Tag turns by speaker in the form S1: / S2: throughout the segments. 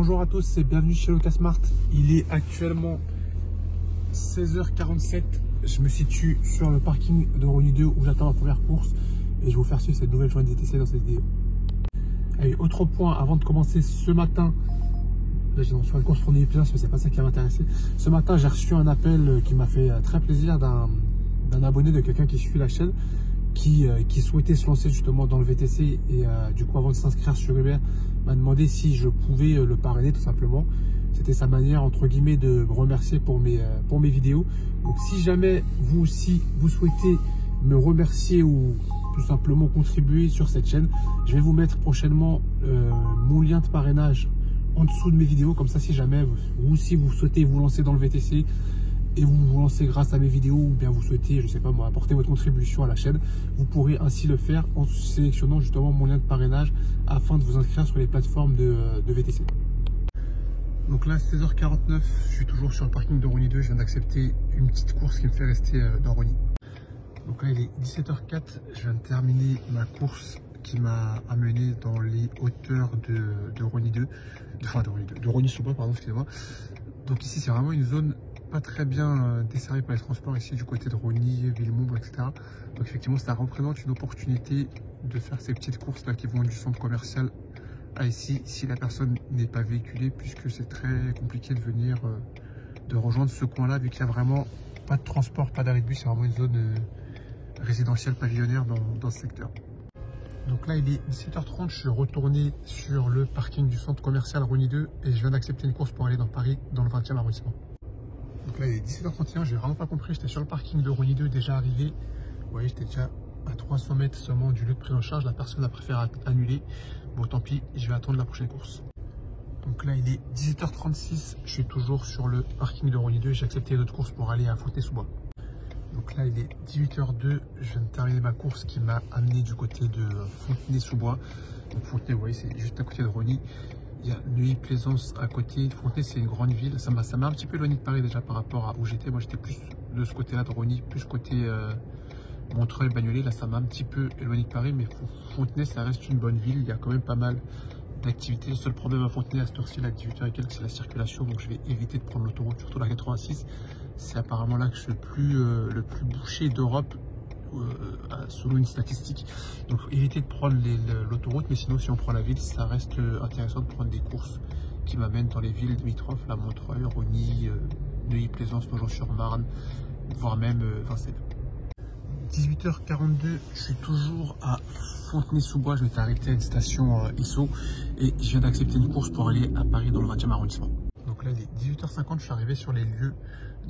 S1: Bonjour à tous et bienvenue chez Locasmart. Il est actuellement 16h47. Je me situe sur le parking de Rony 2 où j'attends ma première course et je vais vous faire suivre cette nouvelle journée DTC dans cette vidéo. Allez, autre point avant de commencer ce matin. Là, j'ai reçu une course pour Neuilly Plaisance, mais c'est pas ça qui va m'intéresser. Ce matin, j'ai reçu un appel qui m'a fait très plaisir d'un abonné, de quelqu'un qui suit la chaîne, qui souhaitait se lancer justement dans le VTC et du coup, avant de s'inscrire sur Uber, m'a demandé si je pouvais le parrainer tout simplement. C'était sa manière entre guillemets de me remercier pour mes vidéos. Donc si jamais vous aussi vous souhaitez me remercier ou tout simplement contribuer sur cette chaîne, je vais vous mettre prochainement mon lien de parrainage en dessous de mes vidéos. Comme ça, si jamais vous aussi vous souhaitez vous lancer dans le VTC et vous vous lancez grâce à mes vidéos, ou bien vous souhaitez, je sais pas moi, apporter votre contribution à la chaîne, vous pourrez ainsi le faire en sélectionnant justement mon lien de parrainage afin de vous inscrire sur les plateformes de VTC. Donc là, 16h49, je suis toujours sur le parking de Rony 2, je viens d'accepter une petite course qui me fait rester dans Rony. Donc là, il est 17h04, je viens de terminer ma course qui m'a amené dans les hauteurs de Rony 2, de Rony-sous-Bois, pardon, excusez-moi. Donc ici, c'est vraiment une zone pas très bien desservie par les transports ici du côté de Rony, Villemombre, etc. Donc effectivement, ça représente une opportunité de faire ces petites courses là qui vont du centre commercial à ici, si la personne n'est pas véhiculée, puisque c'est très compliqué de venir, de rejoindre ce coin-là, vu qu'il n'y a vraiment pas de transport, pas d'arrêt de bus, c'est vraiment une zone résidentielle pavillonnaire dans ce secteur. Donc là, il est 17h30, je suis retourné sur le parking du centre commercial Rony 2 et je viens d'accepter une course pour aller dans Paris, dans le 20e arrondissement. Donc là, il est 17h31, j'ai vraiment pas compris, j'étais sur le parking de Rony 2 déjà arrivé. Vous voyez, j'étais déjà à 300 mètres seulement du lieu de prise en charge, la personne a préféré annuler. Bon, tant pis, je vais attendre la prochaine course. Donc là, il est 18h36, je suis toujours sur le parking de Rony 2 et j'ai accepté d'autres courses pour aller à Fontenay-sous-Bois. Donc là, il est 18h02, je viens de terminer ma course qui m'a amené du côté de Fontenay-sous-Bois. Donc Fontenay, vous voyez, c'est juste à côté de Rony. Il y a Neuilly Plaisance à côté. Fontenay, c'est une grande ville. Ça m'a un petit peu éloigné de Paris déjà par rapport à où j'étais. Moi, j'étais plus de ce côté-là de Rony, plus côté Montreuil, Bagnolet. Là, ça m'a un petit peu éloigné de Paris, mais Fontenay, ça reste une bonne ville. Il y a quand même pas mal d'activités. Le seul problème à Fontenay, à cette heure-ci, à 18h et quelques, c'est la circulation. Donc, je vais éviter de prendre l'autoroute, surtout la 86. C'est apparemment là que c'est le plus bouché d'Europe, selon une statistique. Donc, éviter de prendre l'autoroute, mais sinon, si on prend la ville, ça reste intéressant de prendre des courses qui m'amènent dans les villes limitrophes, la Montreuil, Rony, Neuilly Plaisance, Nogent-sur-Marne, voire même Vincennes. 18h42, je suis toujours à Fontenay-sous-Bois, je m'étais arrêté à une station ISO et je viens d'accepter une course pour aller à Paris dans le 20e arrondissement. Donc là, il est 18h50, je suis arrivé sur les lieux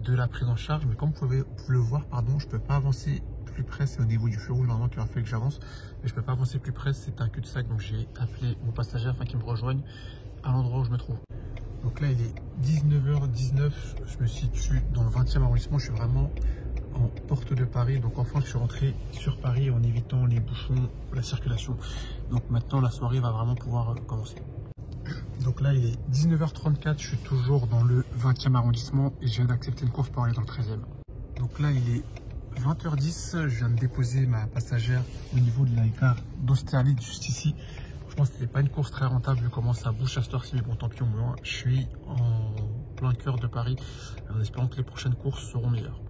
S1: de la prise en charge, mais comme vous pouvez le voir, pardon, je ne peux pas avancer plus près, c'est au niveau du feu rouge normalement qui va faire que j'avance, mais je ne peux pas avancer plus près, c'est un cul-de-sac, donc j'ai appelé mon passager afin qu'il me rejoigne à l'endroit où je me trouve. Donc là, il est 19h19, je me situe dans le 20e arrondissement, je suis vraiment en porte de Paris, donc enfin je suis rentré sur Paris en évitant les bouchons, la circulation. Donc maintenant la soirée va vraiment pouvoir commencer. Donc là il est 19h34, je suis toujours dans le 20e arrondissement et je viens d'accepter une course pour aller dans le 13e. Donc là il est 20h10, je viens de déposer ma passagère au niveau de la gare d'Austerlitz juste ici. Je pense que c'était pas une course très rentable vu comment ça bouge à cette heure-ci, mais bon tant pis, au moins je suis en plein cœur de Paris en espérant que les prochaines courses seront meilleures.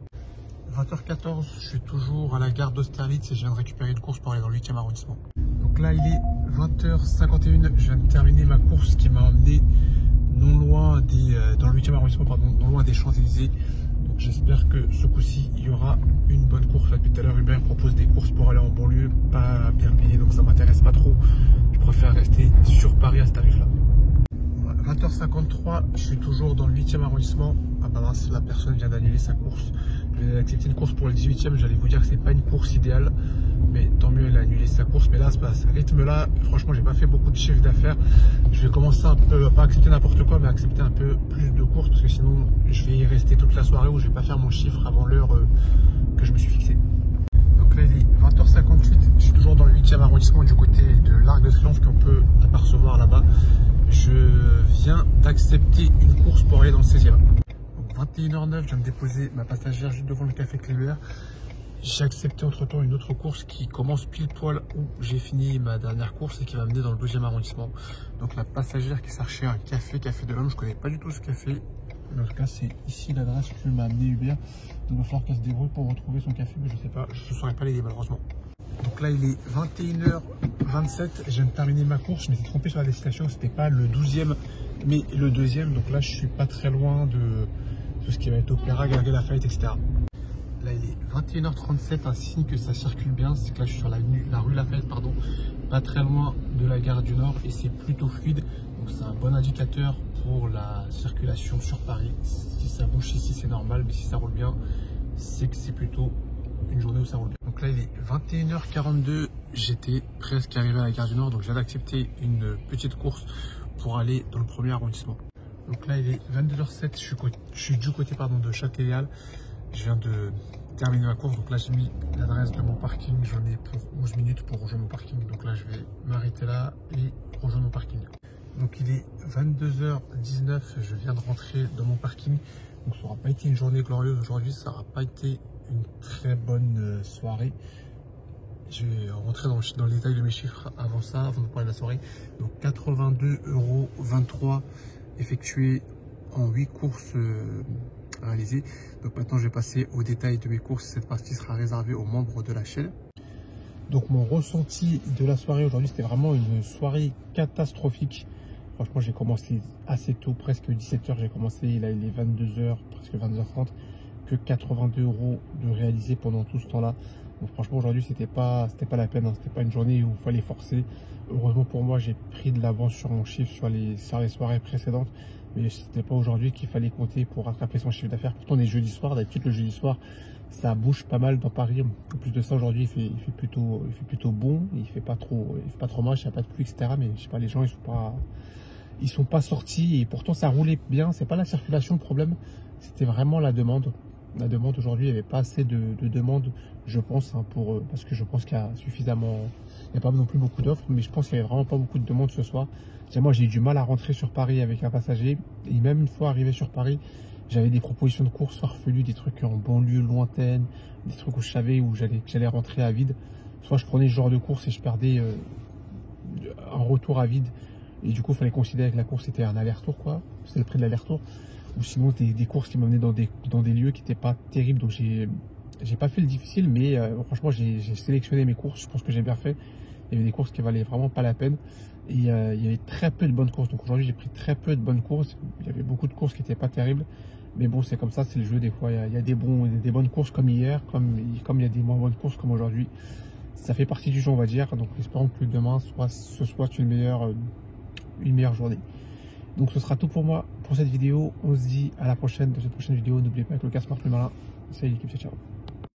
S1: 20h14, je suis toujours à la gare d'Austerlitz et je viens de récupérer une course pour aller dans le 8e arrondissement. Donc là, il est 20h51, je viens de terminer ma course qui m'a emmené non loin dans le 8e arrondissement, pardon, non loin des Champs-Élysées. Donc j'espère que ce coup-ci, il y aura une bonne course. Là, depuis tout à l'heure, Uber propose des courses pour aller en banlieue, pas bien payées, donc ça m'intéresse pas trop. Je préfère rester sur Paris à ce tarif-là. 20h53, je suis toujours dans le 8e arrondissement. Ah bah mince, la personne vient d'annuler sa course. J'ai accepté une course pour le 18e, j'allais vous dire que c'est pas une course idéale, mais tant mieux, elle a annulé sa course. Mais là, à ce rythme-là, franchement, j'ai pas fait beaucoup de chiffre d'affaires. Je vais commencer un peu, pas accepter n'importe quoi, mais accepter un peu plus de courses, parce que sinon, je vais y rester toute la soirée où je vais pas faire mon chiffre avant l'heure que je me suis fixé. Donc là, il est 20h58, je suis toujours dans le 8e arrondissement du côté de l'Arc de Triomphe qu'on peut apercevoir là-bas. Je viens d'accepter une course pour aller dans le 16e. Donc 21h09, je viens de déposer ma passagère juste devant le café Kléber. J'ai accepté entre-temps une autre course qui commence pile poil où j'ai fini ma dernière course et qui va m'amener dans le 12e arrondissement. Donc la passagère qui cherchait un café de l'homme, je connais pas du tout ce café. Mais en tout cas, c'est ici l'adresse que m'a amené Hubert. Donc il va falloir qu'elle se débrouille pour retrouver son café, mais je sais pas, je ne saurais pas l'aider malheureusement. Donc là, il est 21h27, je viens de terminer ma course, je m'étais trompé sur la destination, c'était pas le 12e, mais le 2e. Donc là, je suis pas très loin de ce qui va être Opéra, Galeries Lafayette, etc. Là, il est 21h37, un signe que ça circule bien, c'est que là, je suis sur la rue Lafayette, pardon, pas très loin de la gare du Nord et c'est plutôt fluide. Donc c'est un bon indicateur pour la circulation sur Paris. Si ça bouge ici, c'est normal, mais si ça roule bien, c'est que c'est plutôt une journée où ça roule bien. Donc là, il est 21h42, j'étais presque arrivé à la gare du Nord, donc j'avais accepté une petite course pour aller dans le 1er arrondissement. Donc là, il est 22h07, je suis du côté de Châtelet-Léal. Je viens de terminer ma course, donc là j'ai mis l'adresse de mon parking, j'en ai pour 11 minutes pour rejoindre mon parking, donc là je vais m'arrêter là et rejoindre mon parking. Donc il est 22h19, je viens de rentrer dans mon parking, donc ça n'aura pas été une journée glorieuse aujourd'hui, ça n'aura pas été une très bonne soirée. Je vais rentrer dans le détail de mes chiffres avant ça, avant de parler de la soirée. Donc 82,23 € effectués en 8 courses réalisées. Donc maintenant je vais passer au détail de mes courses. Cette partie sera réservée aux membres de la chaîne. Donc mon ressenti de la soirée aujourd'hui, c'était vraiment une soirée catastrophique. Franchement, j'ai commencé assez tôt, presque 17 h j'ai commencé, là il est 22 h, presque 22h30, que 82 € de réaliser pendant tout ce temps-là. Donc franchement aujourd'hui c'était pas la peine, hein. C'était pas une journée où il fallait forcer. Heureusement pour moi, j'ai pris de l'avance sur mon chiffre sur les soirées précédentes. Mais c'était pas aujourd'hui qu'il fallait compter pour rattraper son chiffre d'affaires. Pourtant on est jeudi soir, d'habitude le jeudi soir ça bouge pas mal dans Paris. En plus de ça, aujourd'hui il fait plutôt bon, il fait pas trop moche, il n'y a pas de pluie, etc. Mais je sais pas, les gens ils sont pas sortis et pourtant ça roulait bien. C'est pas la circulation le problème, c'était vraiment la demande. La demande aujourd'hui, il n'y avait pas assez de demandes, je pense, hein, parce que je pense qu'il y a suffisamment, il n'y a pas non plus beaucoup d'offres, mais je pense qu'il n'y avait vraiment pas beaucoup de demandes ce soir. Moi, j'ai eu du mal à rentrer sur Paris avec un passager, et même une fois arrivé sur Paris, j'avais des propositions de courses farfelues, des trucs en banlieue lointaine, des trucs où je savais où j'allais rentrer à vide. Soit je prenais ce genre de course et je perdais un retour à vide, et du coup, il fallait considérer que la course était un aller-retour, quoi. C'était le prix de l'aller-retour. Ou sinon des courses qui m'amenaient dans des lieux qui n'étaient pas terribles. Donc j'ai pas fait le difficile, mais franchement j'ai sélectionné mes courses. Je pense que j'ai bien fait. Il y avait des courses qui valaient vraiment pas la peine et il y avait très peu de bonnes courses. Donc aujourd'hui j'ai pris très peu de bonnes courses. Il y avait beaucoup de courses qui n'étaient pas terribles, mais bon, c'est comme ça, c'est le jeu. Des fois il y a des bonnes courses comme hier, comme il y a des moins bonnes courses comme aujourd'hui. Ça fait partie du jeu, on va dire. Donc espérons que demain ce soit une meilleure journée. Donc ce sera tout pour moi pour cette vidéo. On se dit à la prochaine, dans cette prochaine vidéo. N'oubliez pas que le casque marque le malin. Salut l'équipe, ciao ciao.